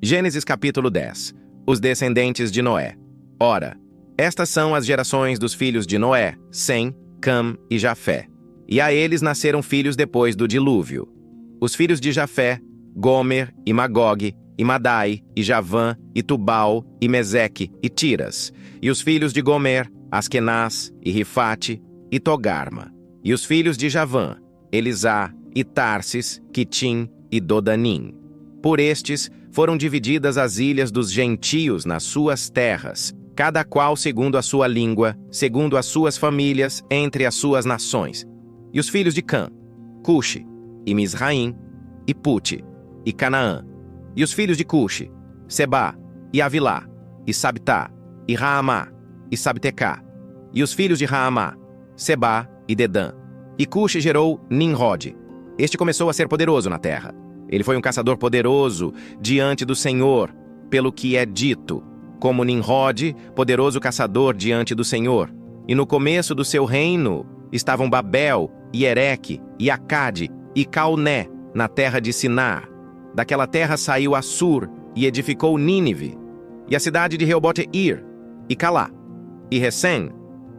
Gênesis capítulo 10. Os descendentes de Noé. Ora, estas são as gerações dos filhos de Noé, Sem, Cam e Jafé. E a eles nasceram filhos depois do dilúvio. Os filhos de Jafé, Gomer e Magog, e Madai, e Javã, e Tubal, e Meseque, e Tiras. E os filhos de Gomer, Askenaz, e Rifate, e Togarma. E os filhos de Javã, Elisá, e Tarsis, Quitim e Dodanim. Por estes foram divididas as ilhas dos gentios nas suas terras, cada qual segundo a sua língua, segundo as suas famílias, entre as suas nações. E os filhos de Cã, Cuxi, e Misraim, e Pute, e Canaã. E os filhos de Cuxi, Sebá, e Avilá, e Sabtá, e Raamá, e Sabtecá. E os filhos de Raamá, Sebá e Dedã. E Cuxi gerou Nimrode. Este começou a ser poderoso na terra. Ele foi um caçador poderoso diante do Senhor, pelo que é dito, como Nimrode, poderoso caçador diante do Senhor. E no começo do seu reino estavam Babel, e Ereque, e Acade, e Calné, na terra de Sinar. Daquela terra saiu Assur, e edificou Nínive, e a cidade de Reobote-ir, e Calá, e Recém,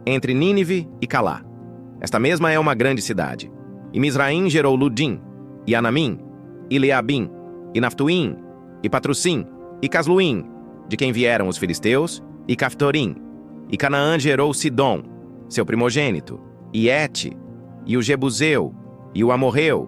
entre Nínive e Calá. Esta mesma é uma grande cidade. E Misraim gerou Ludim, e Anamim, e Leabim, e Naftuim, e Patrussim, e Casluim, de quem vieram os filisteus, e Caftorim. E Canaã gerou Sidom, seu primogênito, e Ete, e o Jebuseu, e o Amorreu,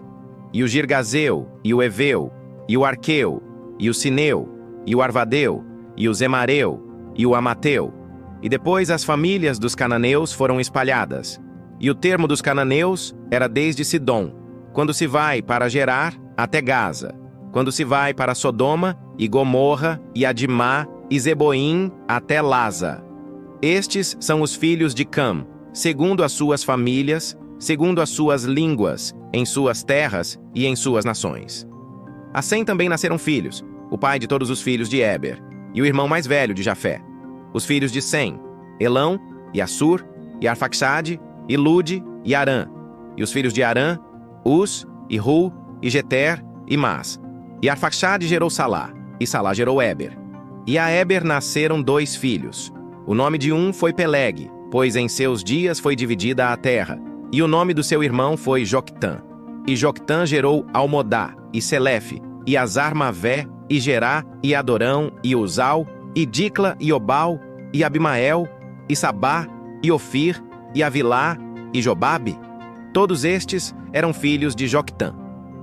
e o Girgazeu, e o Eveu, e o Arqueu, e o Sineu, e o Arvadeu, e o Zemareu, e o Amateu. E depois as famílias dos cananeus foram espalhadas. E o termo dos cananeus era desde Sidom, quando se vai para Gerar, até Gaza, quando se vai para Sodoma, e Gomorra, e Adimá, e Zeboim, até Laza. Estes são os filhos de Cam, segundo as suas famílias, segundo as suas línguas, em suas terras e em suas nações. A Sem também nasceram filhos, o pai de todos os filhos de Éber, e o irmão mais velho de Jafé. Os filhos de Sem, Elão, e Assur, e Arfaxade, e Lude, e Arã. E os filhos de Arã, Uz, e Ru, e Jeter, e Mas. E Arfaxade gerou Salá, e Salá gerou Éber. E a Éber nasceram 2 filhos. O nome de um foi Peleg, pois em seus dias foi dividida a terra. E o nome do seu irmão foi Joctã. E Joctã gerou Almodá, e Selefe, e Azar-Mavé, e Gerá, e Adorão, e Uzal, e Dicla, e Obal, e Abimael, e Sabá, e Ofir, e Avilá, e Jobabe. Todos estes eram filhos de Joctã.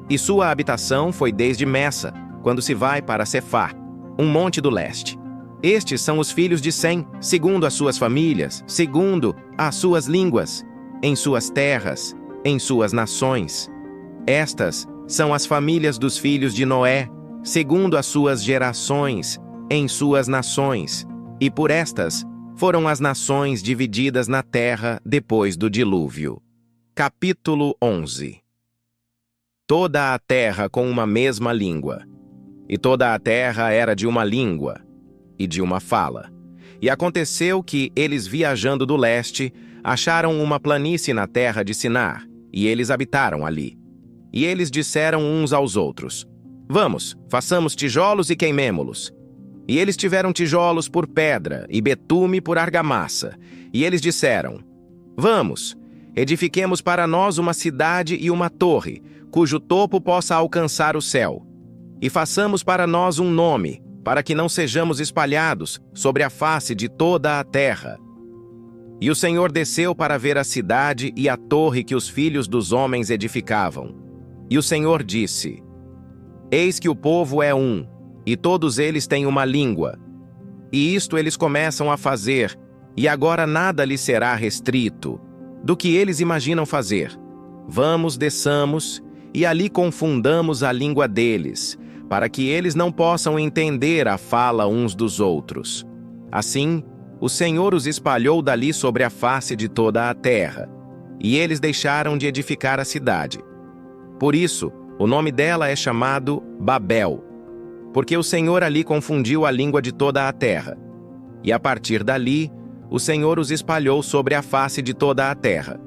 E sua habitação foi desde Messa, quando se vai para Cefar, um monte do leste. Estes são os filhos de Sem, segundo as suas famílias, segundo as suas línguas, em suas terras, em suas nações. Estas são as famílias dos filhos de Noé, segundo as suas gerações, em suas nações. E por estas foram as nações divididas na terra depois do dilúvio. Capítulo 11. Toda a terra com uma mesma língua. E toda a terra era de uma língua e de uma fala. E aconteceu que eles, viajando do leste, acharam uma planície na terra de Sinar, e eles habitaram ali. E eles disseram uns aos outros: Vamos, façamos tijolos e queimemo-los. E eles tiveram tijolos por pedra e betume por argamassa. E eles disseram: Vamos, edifiquemos para nós uma cidade e uma torre, cujo topo possa alcançar o céu. E façamos para nós um nome, para que não sejamos espalhados sobre a face de toda a terra. E o Senhor desceu para ver a cidade e a torre que os filhos dos homens edificavam. E o Senhor disse: Eis que o povo é um, e todos eles têm uma língua. E isto eles começam a fazer, e agora nada lhes será restrito do que eles imaginam fazer. Vamos, desçamos, e ali confundamos a língua deles, para que eles não possam entender a fala uns dos outros. Assim, o Senhor os espalhou dali sobre a face de toda a terra, e eles deixaram de edificar a cidade. Por isso, o nome dela é chamado Babel, porque o Senhor ali confundiu a língua de toda a terra. E a partir dali, o Senhor os espalhou sobre a face de toda a terra.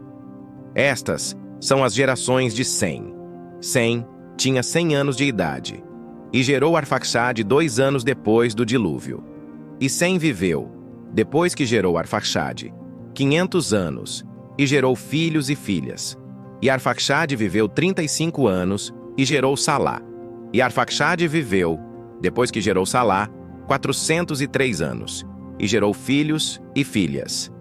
Estas são as gerações de Sem. Sem tinha 100 anos de idade. e gerou Arfaxade 2 anos depois do dilúvio. E Sem viveu, depois que gerou Arfaxade, 500 anos, e gerou filhos e filhas. E Arfaxade viveu 35 anos, e gerou Salá. E Arfaxade viveu, depois que gerou Salá, 403 anos, e gerou filhos e filhas.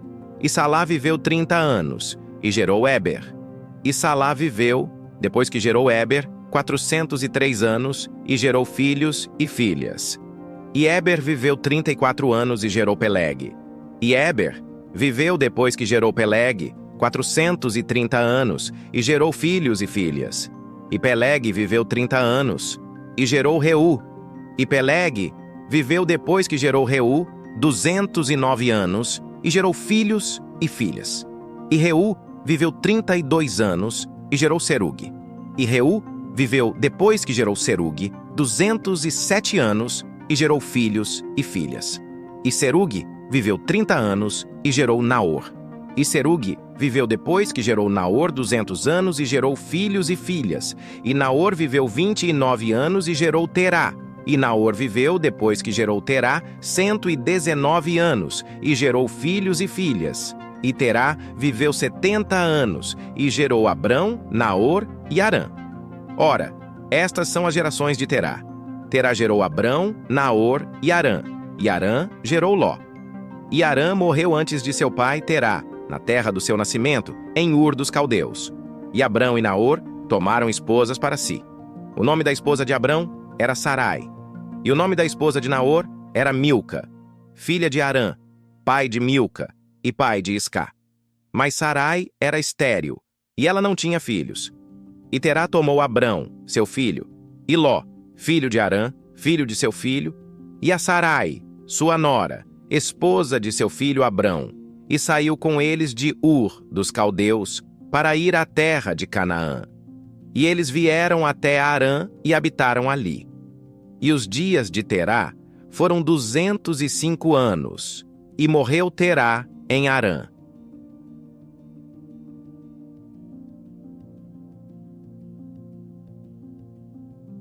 E Salá viveu 30 anos, e gerou Éber. E Salá viveu, depois que gerou Éber, 403 anos, e gerou filhos e filhas. E Éber viveu 34 anos e gerou Peleg. E Éber viveu, depois que gerou Peleg, 430 anos, e gerou filhos e filhas. E Peleg viveu 30 anos, e gerou Reu. E Peleg viveu, depois que gerou Reu, 209 anos, e gerou filhos e filhas. E Reu viveu 32 anos, e gerou Serug. E Reu viveu, depois que gerou Serug, 207 anos, e gerou filhos e filhas. E Serug viveu 30 anos, e gerou Naor. E Serug viveu, depois que gerou Naor, 200 anos, e gerou filhos e filhas. E Naor viveu 29 anos, e gerou Terá. E Naor viveu, depois que gerou Terá, 119 anos, e gerou filhos e filhas. E Terá viveu 70 anos, e gerou Abrão, Naor e Harã. Ora, estas são as gerações de Terá. Terá gerou Abrão, Naor e Harã. E Harã gerou Ló. E Harã morreu antes de seu pai Terá, na terra do seu nascimento, em Ur dos Caldeus. E Abrão e Naor tomaram esposas para si. O nome da esposa de Abrão era Sarai. E o nome da esposa de Naor era Milca, filha de Harã, pai de Milca e pai de Iscá. Mas Sarai era estéril, e ela não tinha filhos. E Terá tomou Abrão, seu filho, e Ló, filho de Harã, filho de seu filho, e a Sarai, sua nora, esposa de seu filho Abrão, e saiu com eles de Ur dos Caldeus para ir à terra de Canaã. E eles vieram até Harã e habitaram ali. E os dias de Terá foram 205 anos, e morreu Terá em Harã.